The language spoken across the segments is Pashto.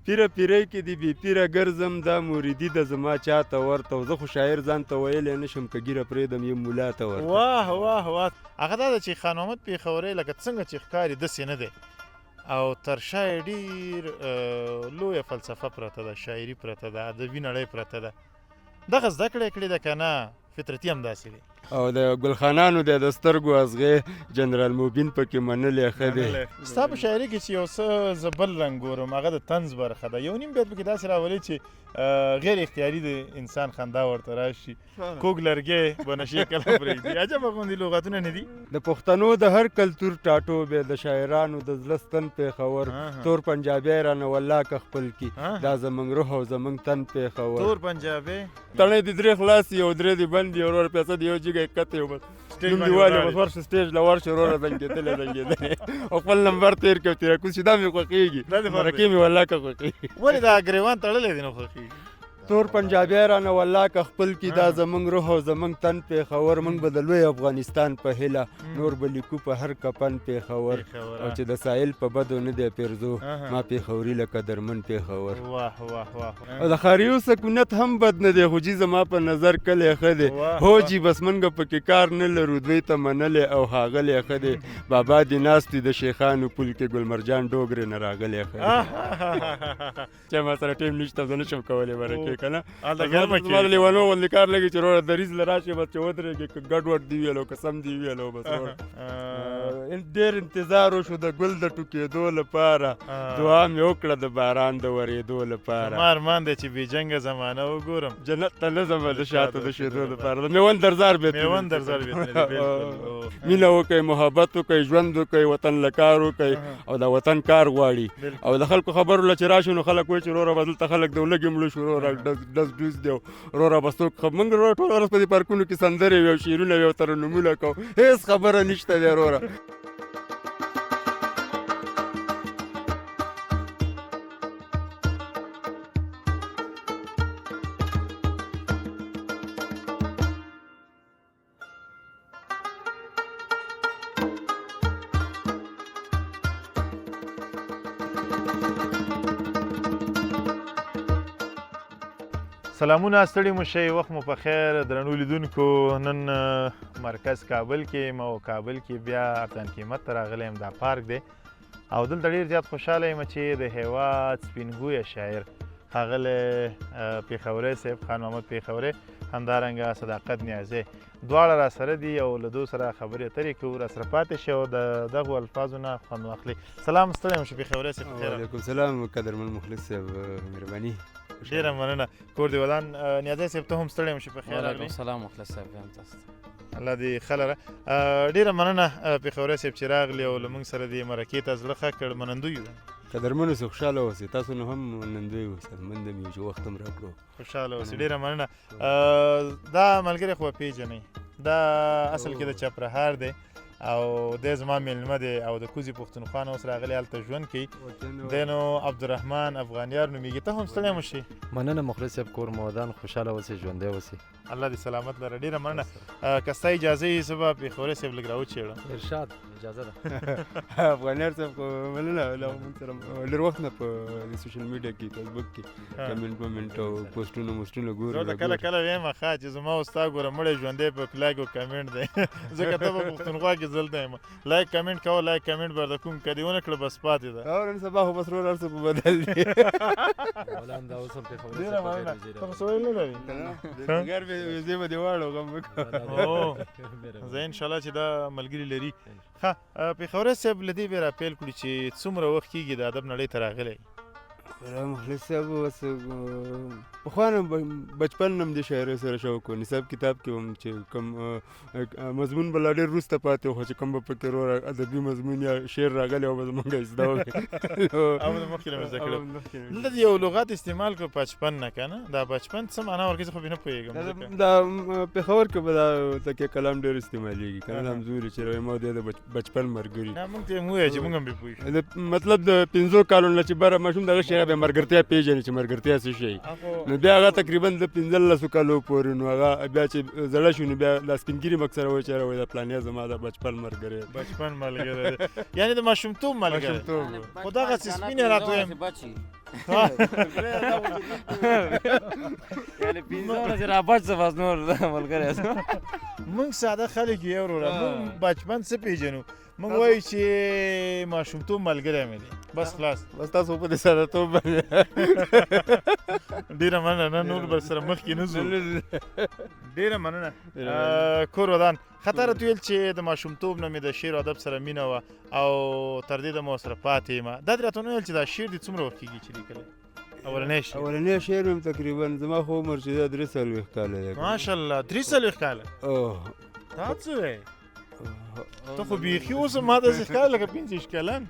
پیره پیری کې دی بې پیره ګرځم دا مریدي د زما چاته ورته زه خو شاعر ځان ته ویلی نه شم که ګیره پرېږدم یم ملا ته ورته. واه واه واه. هغه دا ده چې خان محمد پېښوري لکه څنګه چې ښکاري داسې نه دی او تر شا یې ډېر لویه فلسفه پرته ده، شاعري پرته ده، ادبي نړۍ پرته ده. دغه زده کړه یې کړې ده که نه فطرتي همداسې دی؟ او د ګلخانانو د سترګو ازغې جنرال موبین پکې منلې ښه دی. ستا په شاعري کې چې یو څه زه بل رنګ ګورم هغه د طنز برخه ده. یو نیم بیت پکې داسې راولي چې غیر اختیاري د انسان خندا ورته راشي، کوږ لرګی به نشي کله پرېږدي. عجبه غوندې لغتونه نه دي. د پښتنو د هر کلتور ټاټوبې د شاعرانو د زړه ستن پېښور تور پنجابی رانه والله که خپل کی دا زمونږ روح او زمونږ تن پېښور. تور پنجابی تڼۍ دې درې خلاص یو درې دې بند یو ورور پیسه دې یو جګه کته یو بس نوم دې والي بس ورشه سټیج له ورشه وروره زنګېدلی زنګېدلی او خپل نمبر تېر کړ تېره کوز چې دا مې خوښېږي مرکې مې والله که خوښېږي. ولې دا ګریوان تړلی دی نو خوښېږي؟ تور پنجابی رانه والله که خپل کی دا زمونږ روح او زمونږ تن پېښور موږ به د لوی افغانستان په هیله نور به لیکو په هر کپن پېښور او چې د ساحل په بدو نه دی پیرزو ما پېښوري لکه درمن پېښور. واه واه واه. او د ښاریو سکونت هم بد نه دی خو جي زما په نظر کلی ښه دی. هو جي بس موږ پکې کار نه لرو دوی ته منلی او ښاغلی ښه دی. بابا دې ناست وي د شیخانو پل کې ګلمرجان ډوګرې نه راغلی ښه دی. چې ما سره ټیم نشته زه نشم کولی برکې کنه زما د لیوانو غوندې کار لګي چې وروره دریځ له راشي بس چې ودرېږي که ګډ وډ دي ویلو که سم دي ویلو بس ډېر انتظار وشو د ګل د ټوکېدو لپاره دعا مې وکړه د باران د ورېدو لپاره. ما ارمان دی چې بې جنګه زمانه وګورم جنت ته نه ځمه د شاته د شېدو لپاره د میوند درزار مینه وکئ محبت وکئ ژوند وکئ وطن له کار وکئ او د وطن کار غواړي او د خلکو خبرو له چې راشي نو خلک وایي چې وروره به دلته خلک د ولږې مړه شو وروره ډز ډوز دی وروره به څوک موږ وروره ټوله ورځ په دې پارکونو کې سندرې وي او شعرونه وي او ترنمونه کوو هېڅ خبره نشته دی وروره. سلامونه ستړي مو شئ وخت مو په خیر درنو لیدونکو. نن مرکز کابل کې یم او کابل کې بیا ارتان قیمت ته راغلی یم. دا پارک دی او دلته ډېر زیات خوشحاله یم چې د هېواد سپینګویه شاعر ښاغلی پېښوري صاحب خان محمد پېښوري همدارنګه صداقت نیازی دواړه راسره دي او له دو سره خبرې اترې کوو. راسره پاتې شئ او د دغو الفاظو نه خوند واخلئ. سلام ستړی مو شو پېښوري صاحب. وعلیکم سلام قدرمن مخلص صاحب مهرباني. ډېره مننه. کور دې ودان. نیازی صاحب ته هم ستړی یم چې په خیر راغلې. وعلیکم سلام مخلص صاحب هم تاسو ته. الله دې ښه لره. ډېره مننه پېښوري صاحب چې راغلې او له موږ سره دې مرکې ته زړه ښه کړ. منندوی یو. قدرمنو اوسئ خوشحاله اوسئ تاسو نو هم منندوی اوسئ منده مې چې وخت هم راکړو. خوشحاله اوسئ. ډېره مننه. دا ملګری خو پېژنئ دا اصل کې د چپرهار دی او دی زما میلمه دی او د کوزي پښتونخوا نه اوس راغلی هلته ژوند کوي. دی نو عبدالرحمن افغانیار نومیږي. ته هم ستړی مو شي. مننه مخلص صاحب کور مو ودان خوشحاله اوسئ ژوندی اوسئ. الله دې سلامت لره. ډېره مننه. که ستا اجازه وي زه به پېښوري صاحب لږ راوچېړم. ارشاد اجازه ده. افغانیار صاحب خو مننه موږ سره ډېر وخت نه په سوشل میډیا کې فیسبوک کې کمنټ ومنټ او پوسټونه موسټونه ګورو. کله کله وایم ښه چې زما او ستا ګوره مړی ژوندی په لایک او کمنټ دی ځکه ته په پښتونخوا کې دلته یم. لایک کمنټ کوه لایک کمنټ به د کوم که دې ونه کړه بس پاتې ده. او نن سبا خو بس ورور هر څه په بدل دي. مولانا دا اوس هم پېښوري ډېره مننه. ته خو سویل نه لرې غیر ویزې به دې واړو غم وکړو. زه انشاءالله چې دا ملګري لري. ښه پېښوري صاحب له دې به راپیل کړو چې څومره وخت کېږي د ادب نړۍ ته راغلی؟ مخلص صاحب اوس پخوا نه بچپن نه هم د شاعرۍ سره شوق و. نصاب کتاب کې هم چې کوم مضمون به لا ډېر وروسته پاتې و خو چې کوم به پکې وروره ادبي مضمون یا شعر راغلی او به زمونږ زده و او د مخکې نه مې زده کړی. دلته د یو لغت استعمال کړو بچپن نه که نه دا بچپن څه معنا ورکوي زه خو پرې نه پوهېږم. دا پېښور کې به دا تکیه کلام ډېر استعمالېږي که نه دا همزوري چې رویم او دی د بچپن ملګري. نه موږ ته یې هم ووایه چې موږ هم پرې پوه شو. مطلب د 5 کالو نه چې بره ماشوم دغه شی به به ملګرتیا پیژني چې ملګرتیا څه شی نو بیا هغه تقریبا د 15 کالو پورې نو هغه بیا چې زړه شو نو بیا د سپین ګیري مکسره وایي چې یاره د پلانیا زما د بچپن ملګری بچپن ملګری یعنی د ماشومتوب ملګری خو دغسې سپین یې راته وایم یعنې 15 چې رابچ څه بس نور ملګری موږ ساده خلک یو وروره موږ بچپن څه پیژنو موږ وایو چې ماشومتوب ملګری مې دی بس خلاص بس تاسو په دې سادهتوب باندې ډېره مننه نه نور به سره مخکې نه ځو ډېره مننه کور ودان خطا راته ویل چې د ماشومتوب نه مې د شعر او ادب سره مینه وه او تر دې دمه ورسره پاتې یم دا دې راته ونه ویل چې دا شعر دې څومره وخت کېږي چې لیکلی اولنی شعر مې تقریبا زما خو عمر چې دا 43 کاله دی ماشاءالله 43 کاله دا څه وایې ته خو بیخي اوس ما داسې ښکاري لکه 15 کلن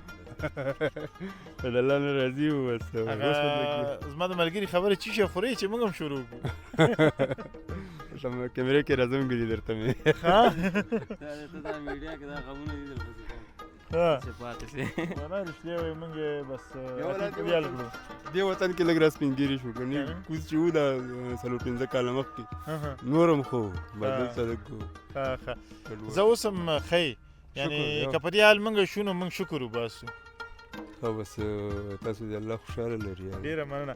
د الله نه راضي وو زما د ملګري خبرې چی شي خورې چې موږ هم شروع کړو کیمرې کې راځم ګلي درته مې دا میډیا کې دا غمونه دي درپسې چې پاتې سي نه رښتیا وایي موږ بس خیال کړو دې وطن کې لږ را سپینګیري شو که نه کوز چې وو دا 15 کاله مخکې نور هم خو بدل څه لږ زه اوس هم ښه یعنې که په دې حال موږ شو نو موږ شکر وباسو ښه بس تاسو دې الله خوشحاله لري ډېره مننه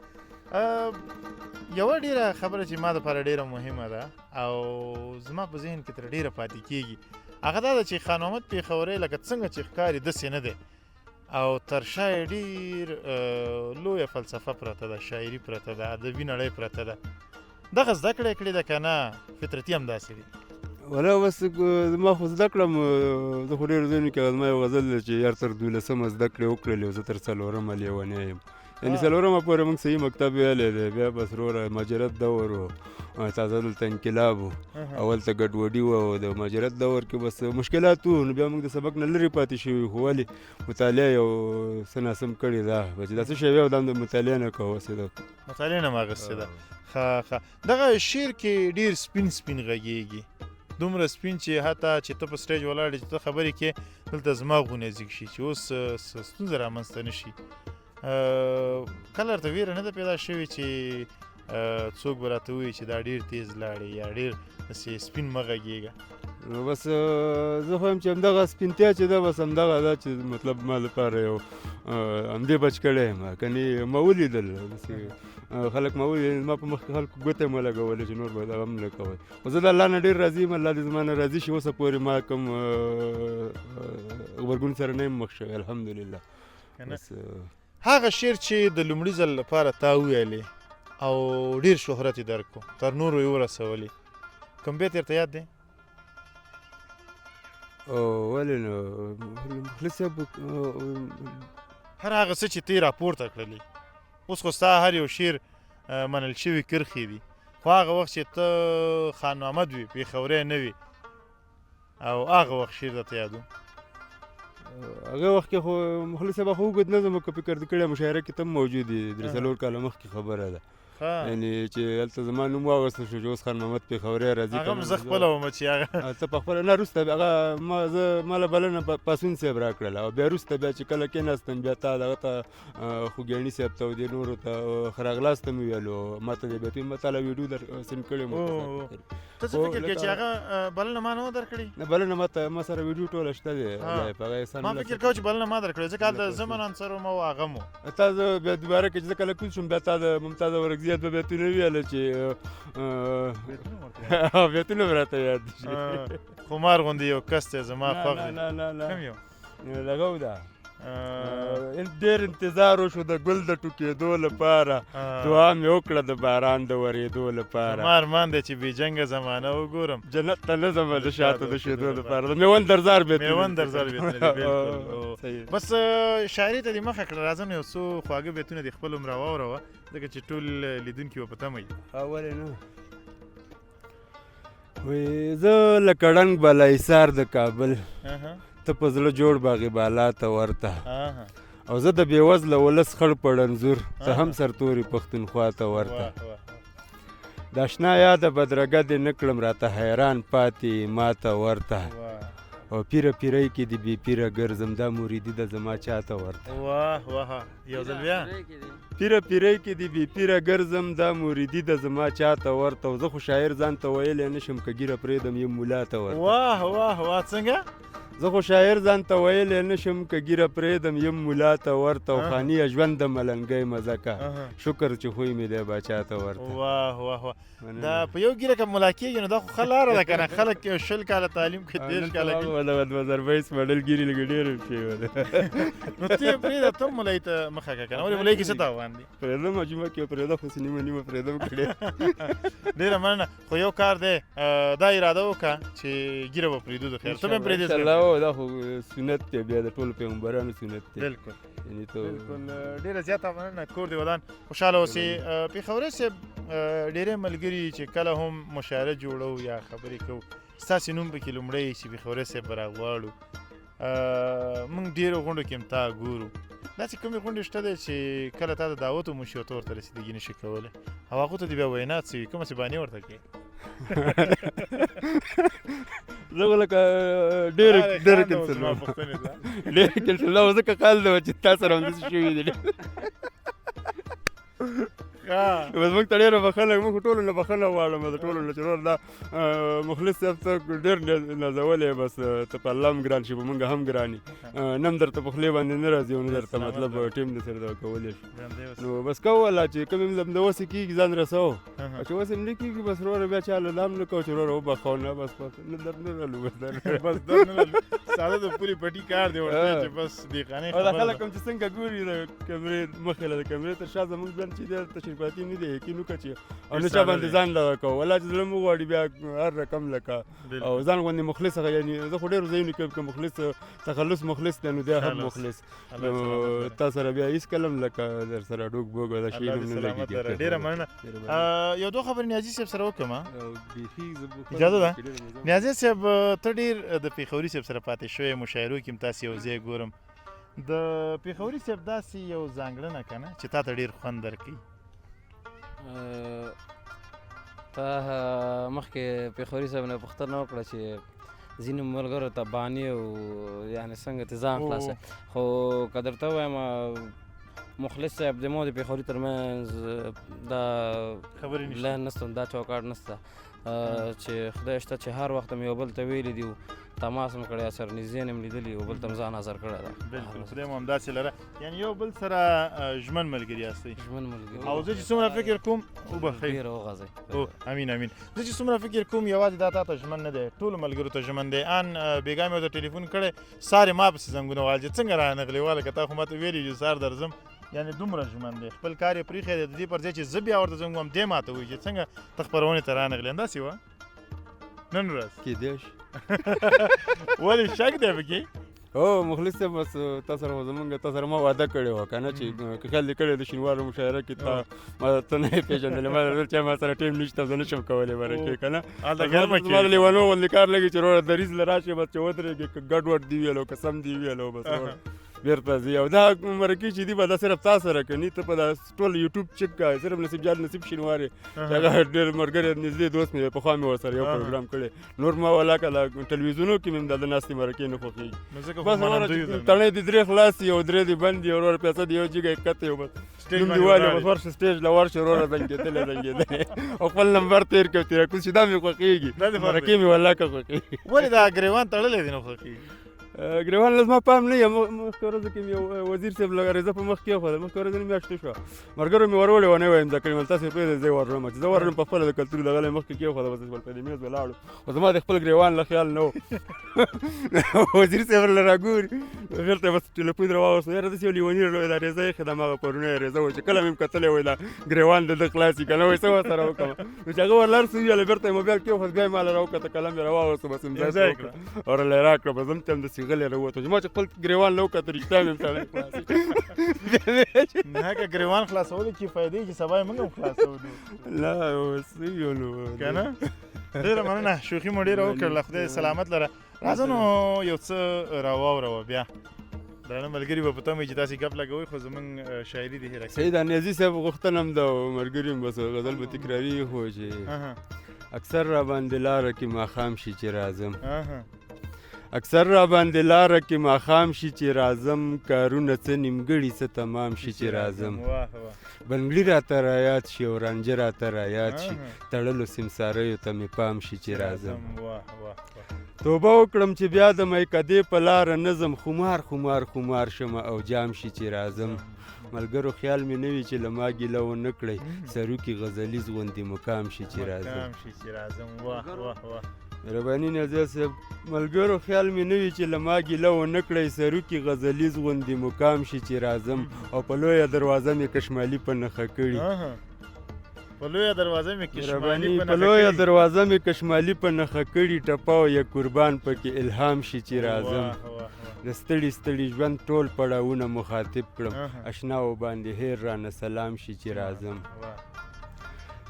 یوه ډېره خبره چې ما دپاره ډېره مهمه ده او زما په ذهن کې تر ډېره پاتې کېږي هغه دا ده چې خان محمد پېښوری لکه څنګه چې ښکاري داسې نه دی او تر شا یې ډېر لویه فلسفه پرته ده شاعري پرته ده ادبي نړۍ پرته ده دغه زده کړه یې کړې ده که نه فطرتي همداسې دي ولا بس زما خو زده کړم زه خو ډېر ځایونو کې زما یو غزل دی چې یار تر 12مه زده کړې وکړلې او زه تر 4مه لیونی یم یعنې 4مه پورې موږ صحیح مکتب ویلی دی بیا بس وروره مهاجرت دور و تازه دلته انقلاب و اول ته ګډوډي وه او د مهاجرت دور کې بس مشکلات وو نو بیا موږ د سبق نه لرې پاتې شوي خو ولې مطالعه یو څه ناسم کړې ده چې دا څه شی وی او دا هم د مطالعه نه کوه هسې ده مطالعه نه م اخیستې ده ښه دغه شعر کې ډېر سپین سپین غږېږي دومره سپین چې حتی چې ته په سټیج ولاړ چې ته خبرې کې دلته زما غونې ځیږ شي چې اوس ستونزه رامنځته نه شي کله ورته ویره نه ده پیدا شوې چې څوک به راته ووایي چې دا ډېر تیز لاړې یا ډېر داسې سپین مه غږېږه نو بس زه خو یم چې همدغه سپینتیا چې ده بس همدغه ده چې مطلب ما لپاره یو همدې بچ کړی یم کنې ما ولیدل داسې خلک ما ولیدل ما په مخکې خلکو ګوته یې مه لګولې چې نور به دغه هم نه کوی خو زه د الله نه ډېر راضي یم الله دې زما نه راضي شي اوسه پورې ما کوم غبرګون سره نه یم مخ شوی الحمدلله بس هغه شعر چې د لومړي ځل لپاره تا وویلې او ډېر شهرت یې درک کړو تر نورو یې ورسولې کوم بیت یې ورته یاد دی ولې نو مخلص صاحب هر هغه څه چې ته یې راپورته کړلې اوس خو ستا هر یو شعر منل شوي کرښې دي خو هغه وخت چې ته خان محمد وي پېښوری نه وي او هغه وخت شعر درته یاد و هغه وخت کې خو مخلص صاحب خو اوږد نظم او فکر کړی مشاعره کې ته هم موجود یې 3 کاله مخکې خبره ده یعنې چې هلته زما نوم واغوستل شو چې اوس خان محمد پېښوری راځي هغه هم زه خپله وم چې هغه ته په خپله نه وروسته هغه ما له بلنه پاسون صاحب راکړله او بیا وروسته بیا چې کله کېناستم بیا تا دغه ته خوږیاڼي صاحب ته او دې نورو ته ښه راغلاست ته مې ویلو ما ته دې بیتونه ما تاله ویډیو در سینډ کړی ته څه فکر کوې چې هغه بلنه ما نه و درکړې نه بلنه ما سره ویډیو ټوله شته دی په هغه احسان ما فکر کوم چې بلنه ما درکړې ځکه هلته زه منانسر وم او هغه م تا زه بیا دوباره که چې زه کله کوز شوم بیا تا د ممتاز اورکزي دوه بیتونه ویله چې بیتونه مې راته یاد شي خمار غوندې یو کس دی زما خوښ دی نه کوم یو لګو ده ډېر انتظار وشو د ګل د ټوکېدو لپاره دعا مې وکړه د باران د ورېدو لپاره زما ارمان دی چې بې جنګه زمانه وګورم جنت ته نه ځمه د شاته د شېدو لپاره د میوند درزار بس شاعري ته دې مخه کړه راځه نو یو څو خواږه بیتونه دې خپل هم راواوروه ځکه چې ټول لیدونکي به په تمه وي ولې نه وایي زه لکه ړنګ بالا ایسار د کابل ته په زړه جوړ باغې بالا ته ورته او زه د بېوزله ولس خړ په ړنځور ته هم سرتوري پښتونخوا ته ورته د اشنا یاده بدرګه دې نه کړم راته حیران پاتې ما ته ورته او پیره پیری کې د بې پیره ګرځم دا مریدي د زما چاته ورته واه واه یو ځل بیا پیره پیری کې د بې پیره ګرځم دا مریدي د زما چاته ورته او زه خو شاعر ځان ته ویلی نه شم که ګیره پرېږدم یم ملا ته ورته واه واه واه څنګه زه خو شاعر ځان ته ویلی نه شم که ګیره پرېږدم یم ملا ته ورته او خاني ژوند د ملنګۍ مزه کا شکر چې خوی مې دی باچا ته ورته واه واه واه دا په یو ګیره که ملا کېږي نو دا خو ښه لاره ده که نه خلک 20 کاله تعلیم کوي 30 کاله کوي 2022 ماډل ګیرې لږ ډېر شوی ده نو ته یې پرېږده ته هم ملایي ته مخه کړه که نه ولې ملایي کې څه تاوان دي پرېږدم جمعه کې پرېږده خو نیمه نیمه پرېږدم کړې ډېره مننه خو یو کار دی دا اراده وکړه چې ګیره به پرېږدو د خیر ته به هم پرېږدې دا خو سنت دی بیا د ټولو پیغمبرانو سنت دی بلکل بلکل ډېره زیاته مننه کور دې ودان خوشحاله اوسې پېښوري صاحب ډېری ملګري چې کله هم مشاعره جوړو یا خبرې کوو ستاسې نوم پکې لومړی چې پېښوري صاحب به راغواړو موږ ډېرو غونډو کې هم تا ګورو داسې کومې غونډې شته دی چې کله تا د دعوت وموشي او ته ورته رسېدګي نه شي کولی او هغو ته دې بیا وینات څه وي کومه څه بانې ورته کوې زه خو لکه ډېرې کینسل او ځکه خیال دی چې تا سره همداسې شوي دي بس موږ ته ډېره بخښنه موږ ټولو نه بخښنه غواړم د ټولو نه چې نور دا مخلص صاحب ته ډېر نازولی بس ته په الله هم ګران شي په موږ هم ګران یي نه هم درته په خولې باندې نه راځي او نه درته مطلب ټیم د سره دغه کولی شو نو بس کوو الله چې کوم د وسې کېږي ځان رسوو چې وسې هم نه کېږي بس وروره بیا چا له لام نه کوو چې وروره وبخښو نه بس نه در نه رالو بس در نه ساده د پورې پټي کار دی ورته چې بس دېقانې او دا خلک هم چې څنګه ګوري د کمرې مخې له د کمرې تر شا زموږ ځان چې دی تشریفاتي نه دی یقین وکړه چې او نه چا باندې ځان دغه کوو والله چې زړه مو غواړي بیا هر رقم لکه او ځان غوندې مخلص هغه یعنې زه خو ډېرو ځایونو کې که مخلص تخلص مخلص دی نو دی هم مخلص نو تا سره بیا هېڅکله هم لکه در سره ډوک بوک دا شي هم نه لګېږي ډېره مننه یو دوه خبرې نیازي صاحب سره وکړم اجازه ده نیازي صاحب ته ډېر د پېښوري صاحب سره پاتې شوی مشاعرو کې هم تاسې یو ځای ګورم د پېښوري صاحب داسې یو ځانګړنه که نه چې تا ته ډېر خوند درکوي تا مخکې پېښوري صاحب نه پوښتنه وکړه چې ځینو ملګرو ته بانې او یعنې څنګه ته ځان خلاصه خو که درته ووایم مخلص صاحب د مو د پېښوري تر منځ دا لین نشته دا چوکاټ نشته چې خدای شته چې هر وخت هم یو بل ته ویلي دي تماس هم کړی سر نږدې هم لیدلي یو بل ته هم ځان حاضر کړی ده بلکل خدای مو همداسې لره یعنې یو بل سره ژمن ملګري یاستئ ژمن ملګري او زه چې څومره فکر کوم وبخئ ډېره وغځئ امین امین زه چې څومره فکر کوم یوازې دا تا ته ژمن نه دی ټولو ملګرو ته ژمن دی ان بېګا مې ورته ټلیفون کړی سارې ما پسې زنګونه وهل چې څنګه رانغلې واله که تا خو ماته ویلي چې سار درځم یعنې دومره ژمن دی خپل کار یې پرېښی دی د دې پر ځای چې زه بیا ورته زنګ وم دی ماته وایي چې څنګه ته خپرونې ته رانغلې همداسې وه نن ورځ کېدی شي ولې شک دی پکې او مخلص صاحب بس تا سره خو زمونږ تا سره ما وعده کړې وه که نه چې که خیال دې کړی د شینوارو مشاعره کې تا ما ته نه یې پېژندلې ما درته چې ما سره ټیم نشته زه نه شم کولی مرکې که نه ما د لیوانو غوندې کار لګي چې وروره دریځ له راشي بس چې ودرېږي که ګډ وډ دي ویل او که سم دي ویل او بس بیرته ځي او دا مرکې چې دي به دا صرف تا سره کوي ته په دا ټول یوټیوب چک کوه صرف نصیب جان نصیب شینوارې چې هغه ډېر ملګری نږدې دوست مې پخوا مې ورسره یو پروګرام کړی نور ما ولا که ټلویزیونو کې مې هم دا د ناستې مرکې نه خوښېږي بس تڼۍ دې درې خلاص دي او درې دې بند دي وروره پیسه دې یو جګه کته یو بس نوم دې والي بس ورشه سټېج له ورشه وروره زنګېدلی او خپل نمبر تېر کړ تېره کوز چې دا مې خوښېږي مرکې مې والله که خوښېږي ولې دا ګریوان تړلی دی نه خوښېږي ګریوان له زما پام نه یم مخکې ورځو کې مې وزیر صاحب له عریضه په مخ کې وښوده مخکې ورځ نه میاشتې شوه ملګرو مې ورولې ونه وایم زه کړې تاسې پرېږدئ زه یې ورولم چې زه ورولم په خپله د کلتور دغه له مخکې کېوښوده بس په دې میز ولاړو خو زما د خپل ګریوان له خیال نه و وزیر صاحب له راګوري بېرته یې بس ټلیفون راواوسته یاره داسې یو لیوني دا عریضه ایښې ده هماغه پرونی عریضه وه چې کله مې هم کتلی وایي دا ګریوان د ده خلاصي که نه وایي څه ورسره وکړم نو چې هغه ورلار سو ویله بېرته یې موبایل کېوښود بیا یې ما له راوکته قلم یې راواوسته بس همداسې وکړه ورله یې راکړه بس هم چې همداسې غلی راووتو چې ما چې خپل ګریوان له وکته رښتیا مې هم سړی خلاصي نه که ګریوان خلاصولو چې فایدې چې سبا یې موږ هم خلاصو لا څه یو نو که نه ډېره مننه شوخي مو ډېره وکړله خدای سلامت لره راځه نو یو څه راواوروه بیا درانه ملګري به په تمه چې تاسې ګپ لګوئ خو زموږ شاعري دې هېره صحیح ده نیازي صاحب غوښتنه هم ده ملګري هم بس غزل به تکراري خو چې اکثر را باندې لاره کې ماښام شي چې راځم اکثر را باندې لاره کې ماښام شي چې راځم کارونه څه نیمګړي څه تمام شي چې راځم بنګړي راته رایاد شي او رانجه راته رایاد شي تړلو سمساریو ته مې پام شي چې راځم توبه وکړم چې بیا د میکدې په لاره نظم خمار شمه او جام شي چې راځم ملګرو خیال مې نه وي چې له ما ګیله ونه کړئ سروکي غزلیز غوندې مقام شي چې راځم مهرباني نازیه صاحب ملګرو خیال مې نه وي چې له ما ګیله ونه کړئ سروکي غزلیز غوندې مقام شي چې راځم او په لویه دروازه مې کشمالي په نښه کړي په لویه دروازه مې کشمالي په نښه کړي ټپه او یا قربان پکې الهام شي چې راځم د ستړي ژوند ټول پړاوونه مخاطب کړم اشناو باندې هیر رانه سلام شي چې راځم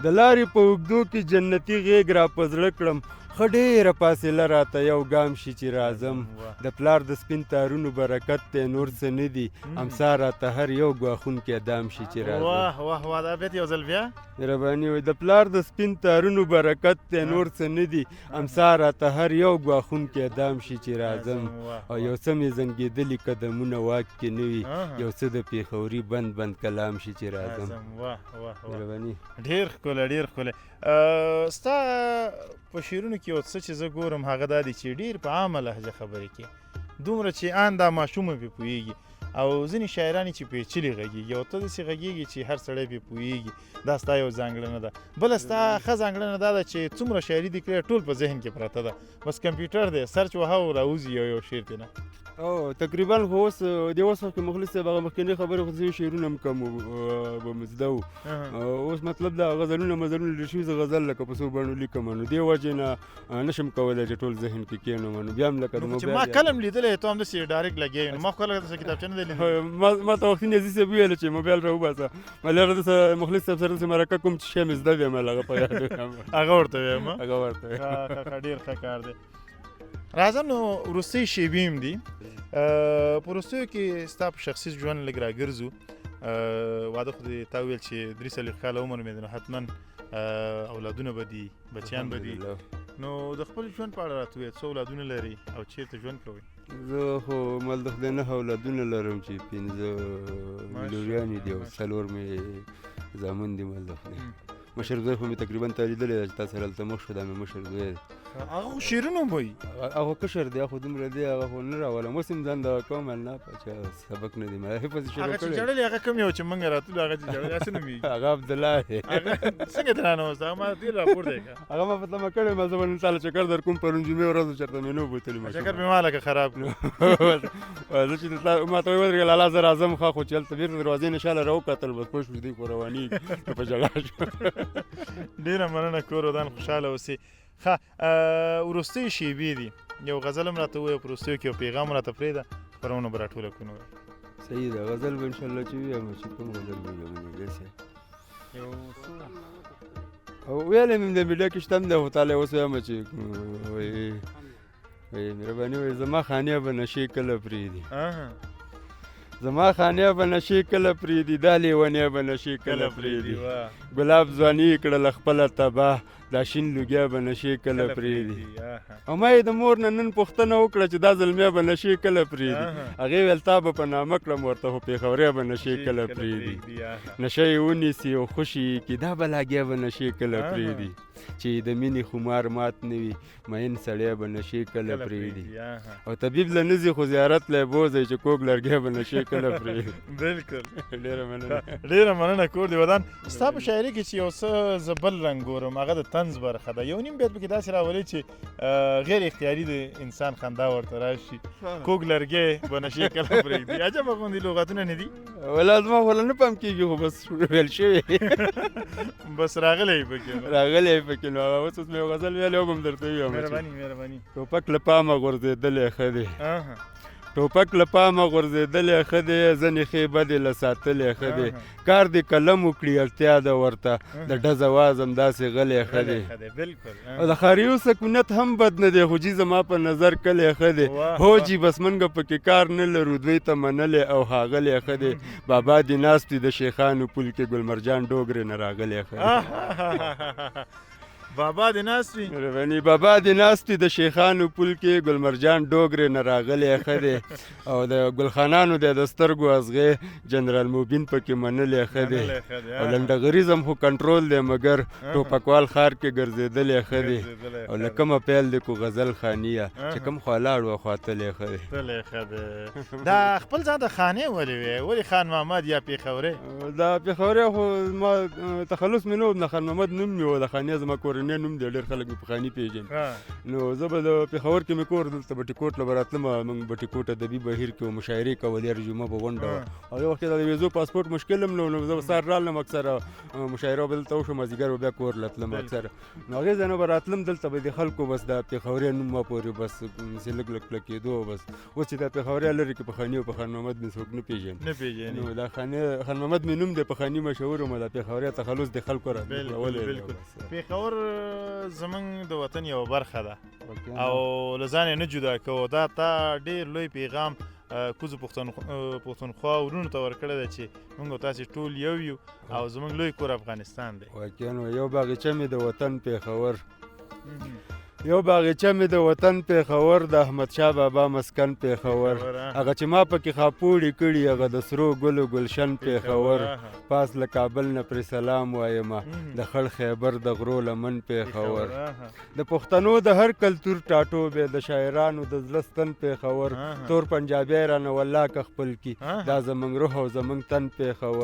د لارې په اوږدو کې جنتي غېږ را په زړه کړم ښه ډېره فاصله راته یو ګام شي چې راځم د پلار د سپین تارونو برکت دی نور څه نه دي امسا راته هر یو ګواښونکی دام شي چې راځم دا بیت یو ځل بیا مهرباني وایي د پلار د سپین تارونو برکت دی نور څه نه دي امسا راته هر یو ګواښونکی دام شي چې راځم او یو څه مې زنګېدلي قدمونه واک کې نه وي یو څه د پېښوري بند کلام شي چې راځم مهرباني ډېر ښکلی ستا په شعرونو کې یو څه چې زه ګورم هغه دا دی چې ډېر په عامه لهجه خبرې کوي دومره چې ان دا ماشومه پرې پوهېږي او ځینې شاعران چې پیچلي غږېږي او ته داسې غږېږي چې هر سړی پرې پوهېږي دا ستا یو ځانګړنه ده بله ستا ښه ځانګړنه دا ده چې څومره شاعري دې کړې ټول په ذهن کې پرته ده بس کمپیوټر دی سرچ وهه او راوځي یو شعر دی نه او تقریبا خو اوس د اوس وخت کې مخلص صاحب هغه مخکینۍ خبرې خو ځینې شعرونه هم کم به مو زده وو اوس مطلب دا غزلونه مزلونه ډېر شوي زه غزل لکه په څو بڼو لیکم نو دې وجې نه نشم کولی چې ټول ذهن کې کښېنوم نو بیا هم لکه د موبایل ما کلم لیدلی ته هم داسې ډایرکټ لګیا نو ما خو کله داسې کتابچه نه دی لیدلی ما ته وختي نظیر صاحب ویله چې موبایل راوباسه ما هغه داسې مخلص صاحب سره داسې مرکه کوم چې شی مې زده ویم هغه په یاد هغه ورته ویم ډېر ښه کار دی راځه نو وروستۍ شیبې هم دي په وروستیو کې ستا په شخصي ژوند لږ راګرځو واده خو دې تا ویل چې 43 کاله عمر مې دی نو حتما اولادونه به دي بچیان به دي نو د خپل ژوند په اړه راته ووایه څو اولادونه لري او چېرته ژوند کوئ زه خو مال د خدای 9 اولادونه لرم چې 5 ملوریانې دي او 4 مې زامن دي مال د خدای مشر زوی خو مې تقریبا تا لیدلی ده چې تا سره هلته مخ شو دا مې مشر زوی دی هغه خو شعرونه هم وایي هغه کشر دی خو دومره دی هغه خو نه راولم اوس هم ځان دغه کوم نه چې سبق نه دی ما حفظ شروع هغه چې ژړلې هغه کوم یو چې موږ راتلو هغه چې ژړلې هسې نومېږي هغه عبدالله دی څنګه ته رانوست هغه ما ډېر راپور دی هغه ما په تمه کړی ما زه به نن تاله چکر در کوم پرون جمعې ورځ چېرته مې نه و بوتلي چکر مې ما لکه خراب کړو زه چې ما ته ودرېږل الله زه راځم ښه خو چې هلته بېرته دروازې نه شاله راوکتل بس پوه شو چې دوی خو روانېږي په جګړه شو ډېره مننه کور ودان خوشحاله اوسې ښه وروستۍ شیبې دي یو غزل هم راته ووایه په وروستیو کې یو پیغام راته پرېږده خپرونه به راټوله کړو نو صحیح ده غزل به انشاءالله چې ووایم چې کوم غزل به ووایم داسې یو او ویلی مې د میډیا کې شته هم دی خو تاله اوس وایم چې مهرباني وایي زما خانې به نشې کله پرېږدي زما خانې به نشې کله پرېږدي دا لیونې به نشې کله پرېږدي ګلاب ځواني یې کړله خپله تباه دا شین لوګیا به نشې کله پرېږدي او ما یې د مور نه نن پوښتنه وکړه چې دا زلمیا به نشې کله پرېږدي هغې ویل تا به په نامه کړم ورته خو پېښوریا به نشې کله پرېږدي نشه یې ونیسي او خوشي یې کړي دا بلاګیا به نشې کله پرېږدي چې د مینې خمار مات نه وي مین سړی به نشې کله پرېږدي او طبیب له نه ځي خو زیارت لی بوځئ چې کوږ لرګی به نشې کله پرېږدي بلکل ډېره مننه کور دی ودان ستا په شاعري کې چې یو څه زه بل رنګ ګورم هغه د طنز برخه ده یو نیم بیت پکې داسې راولي چې غیر اختیاري د انسان خندا ورته راشي کوږ لرګی به نشې کله پرېږدي عجبه غوندې لغتونه نه دي ولا زما خو نه پام کېږي خو بس ویل شوي بس راغلی یې پکې پکې نو هغه اوس مې یو غزل ویلی او به م درته ووایم مهرباني ټوپک له پامه غورځېدلی ښه دی ټوپک له پامه غورځېدلی ښه دی ځنې ښې بدې له ساتلی ښه دی کار دې قلم وکړي اړتیا ده ورته د ډز اواز همداسې غلی ښه دی او د ښاریو سکونت هم بد نه دی خو جي زما په نظر کلی ښه دی هو جي بس منګه پکې کار نه لرو دوی ته منلی او ښاغلی ښه دی بابا دې ناست وي د شیخانو پل کې ګل مرجان ډوګرې نه راغلی ښه دی بابا دې ناست وي مهرباني بابا دې ناست وي د شیخانو پل کې ګلمرجان ډوګرې نه راغلی ښه دی او د ګلخانانو دی د سترګو ازغې جنرال موبین پکې منلی ښه دی او لنډغریزم خو کنټرول دی مګر ټوپکوال ښار کې ګرځېدلی ښه دی او له کومه پیل دی کو غزل خانیه چې کوم خوا لاړ و خوا تلی ښه دی تلی ښه دی دا خپل ځان د خانې ولې وې ولې خان محمد یا پېښورې دا پېښورې خو ما تخلص مې نه و د خان محمد نوم مې و د خانې زما کورنۍ نوم دی ډېر خلک مې په خاني پېژني نو زه به د پېښور کې مې کور دلته بټي کوټ له به راتلم موږ بټي کوټ ادبي بهیر کې مشاعرې کولې هر جمعه به غونډه وه او یو وخت د ویزو پاسپورټ مشکل هم نو زه به سهار رالم اکثره مشاعره به دلته وشو مازدیګر به بیا کور راتلم اکثره نو هغې ځای نه به راتلم دلته به د خلکو بس د پېښورې نوم ما پورې بس چې لږ لږ کلکېدو بس اوس چې دا پېښورې لرې کې په خاني او په خان محمد مې څوک نه پېژني نو دا خان محمد مې نوم دی په خاني مشهور وم دا پېښورې تخلص د خلکو را پېښور زمونږ د وطن یوه برخه ده او له ځان یې نه جدا کوو دا تا ډېر لوی پیغام کوزو پښتونخوا ورونو ته ورکړی دی چې موږ او تاسې ټول یو یو او زموږ لوی کور افغانستان دی واقعا یو باغچه مې د وطن پېښور یو باغچه مې د وطن پېښور د احمدشاه بابا مسکن پېښور هغه چې ما پکې خاپوړې کړي هغه د سرو ګلو گلشن پېښور پاس له کابل نه پرې سلام وایم د خړ خیبر د غرو لمن پېښور د پښتنو د هر کلتور ټاټوبې د شاعرانو د زړه ستن پېښور تور پنجابی رانه والله که خپل کی دا زموږ روح او زموږ تن پېښور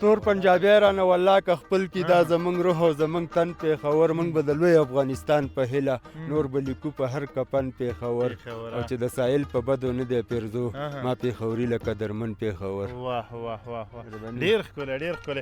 تور پنجابی رانه والله که خپل کی دا زموږ روح او زموږ تن پېښور موږ به د لوی افغانستان په هیله نور به لیکو په هر کفن پېښور او چې د ساحل په بدو نه دی پیرزو ما پېښوري لکه درمن پېښور واه واه واه ډېر ښکلی ډېر ښکلی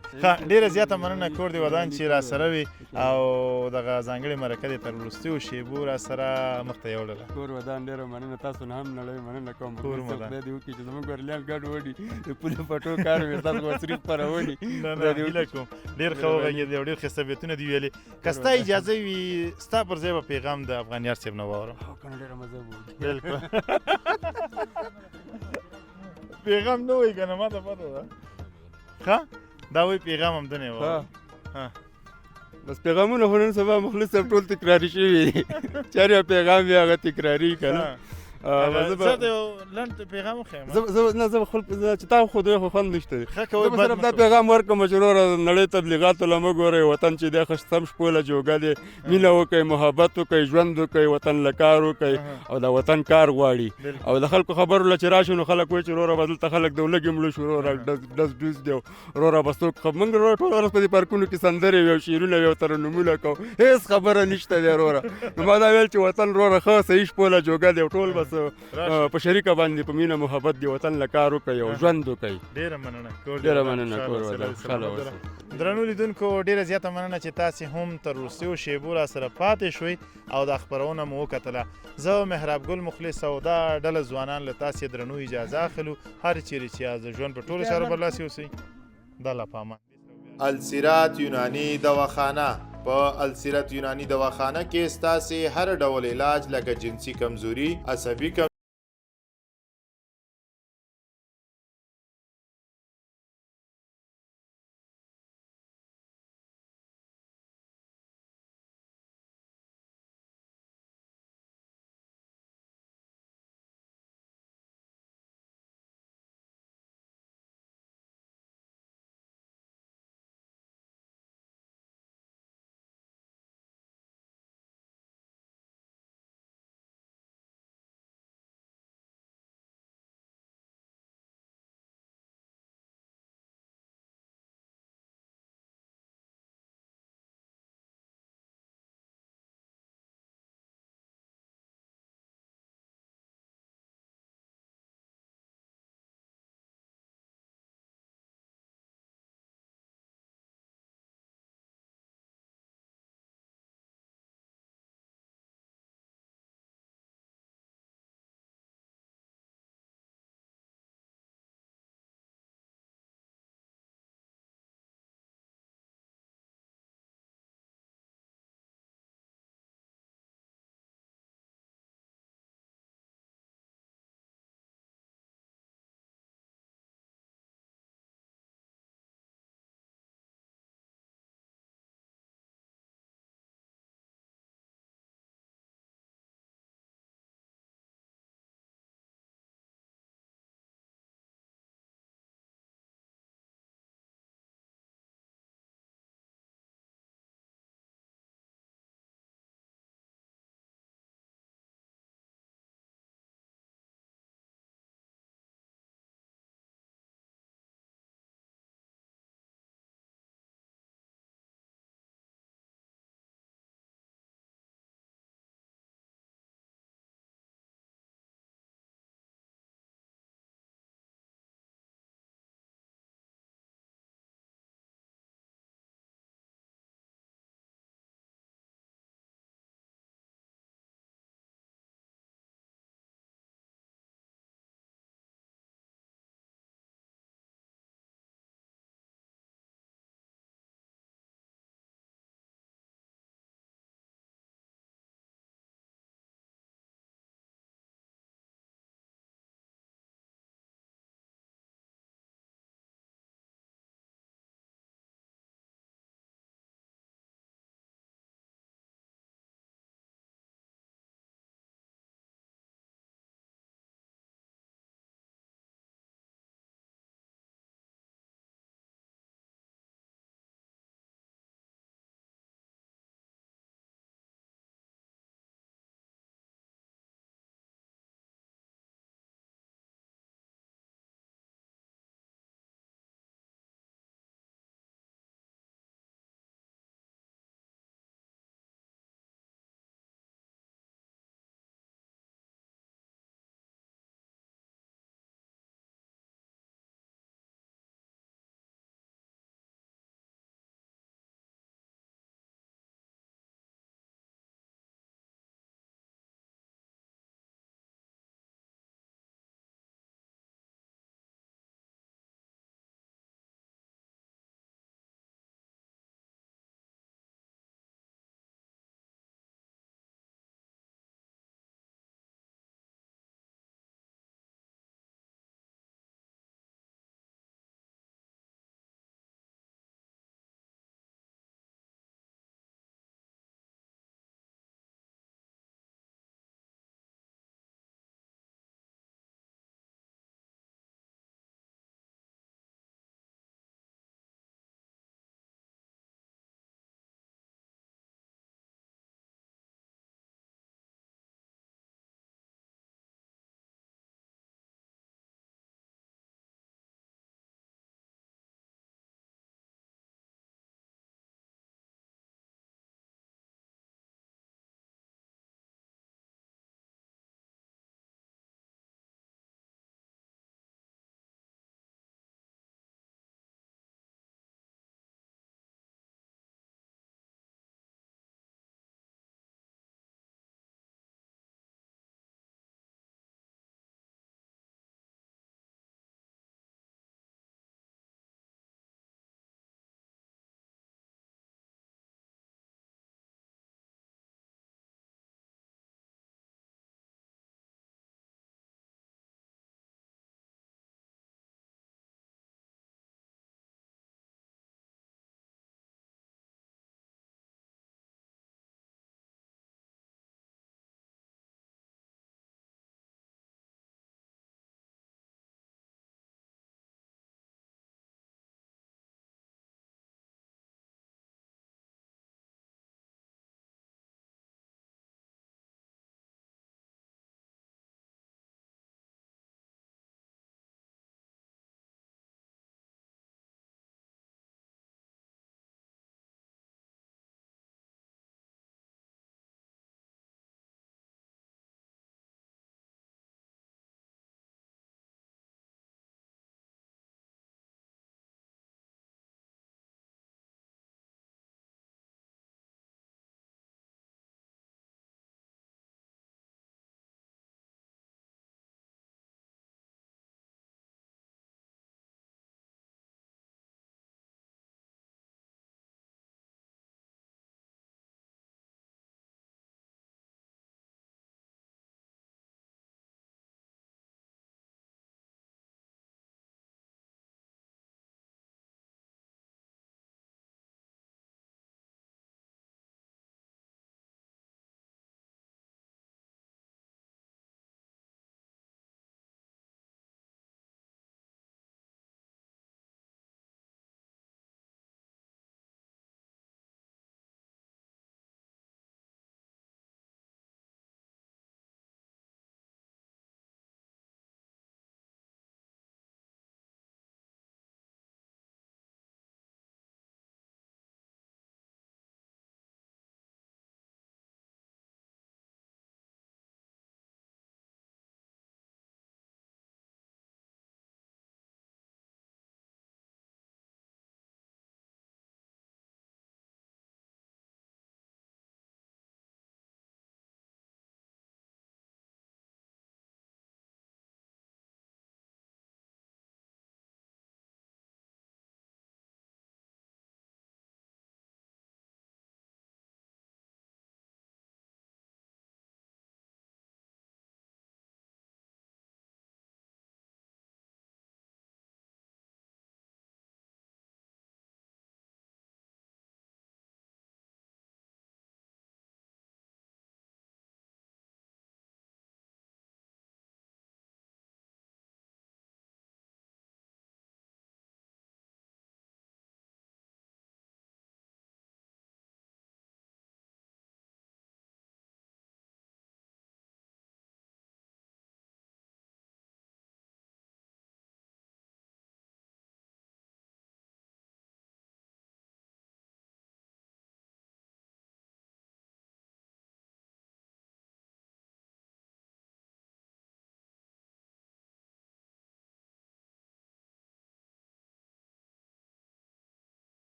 ډېره زیاته مننه کور دې ودان چې را سره وي او دغه ځانګړې مرکه دې تر وروستیو شیبو را سره مخ ته یوړله کور ودان ډېره مننه تاسو نه هم نړۍ مننه کوم خدای دې وکړي چې زموږ ورلیان ګډ وډي د پولو پټو کار وي تاسو مصرف پروني هیله کوم ډېر ښه وغږېدې او ډېر ښایسته بیتونه دې ویلې که ستا اجازه وي ستا پر ځای به پیغام د افغان یار صاحب نه واورم ډېره مزه به بلکل پیغام نه وایي که نه ما ته پته ده ښه دا وایي پیغام هم ده نه واورم بس پیغامونه خو نن سبا مخلص صاحب ټول تکراري شوي دي چېرې پیغام وي هغه تکراري که نه زه د یو لنډ پیغام وښیم نه زه به خپل چې تا خو خو خوند نشته دی زه به صرف دا پیغام ورکړم چې وروره نړۍ تبلیغاتو له مه ګورئ وطن چې دی ښه سم شپوله جوګه دی مینه وکئ محبت وکئ ژوند وکئ وطن له کار وکئ او دا وطن کار غواړي او د خلکو خبرو له چې راشو نو خلک وایي چې وروره به دلته خلک د ولږې مړه شو وروره ډز ډوز دی وروره به څوک موږ وروره ټوله ورځ په دې پارکونو کې سندرې وي او شعرونه وي او ترنمونه کوو هېڅ خبره نشته دی وروره نو ما دا ویل چې وطن وروره ښه صحیح شپوله جوګه دی او ټول بس په شریکه باندې په مینه محبت دی وطن له کار وکړئ او ژوند وکړئ ډېره مننه ډېره مننه کور ودان خوشحاله اوسئ درنو لیدونکو ډېره زیاته مننه چې تاسې هم تر وروستیو شیبو را سره پاتې شوئ او دا خپرونه مو وکتله زه مهراب ګل مخلص او دا ډله ځوانان له تاسې درنو اجازه اخلو هر چیرې چې یاست د ژوند په ټولو چارو برلاسي اوسئ دا لا په امان السیرات یوناني دواخانه په السیرت یوناني دواخانه کې ستاسې هر ډول علاج لکه جنسي کمزوري عصبي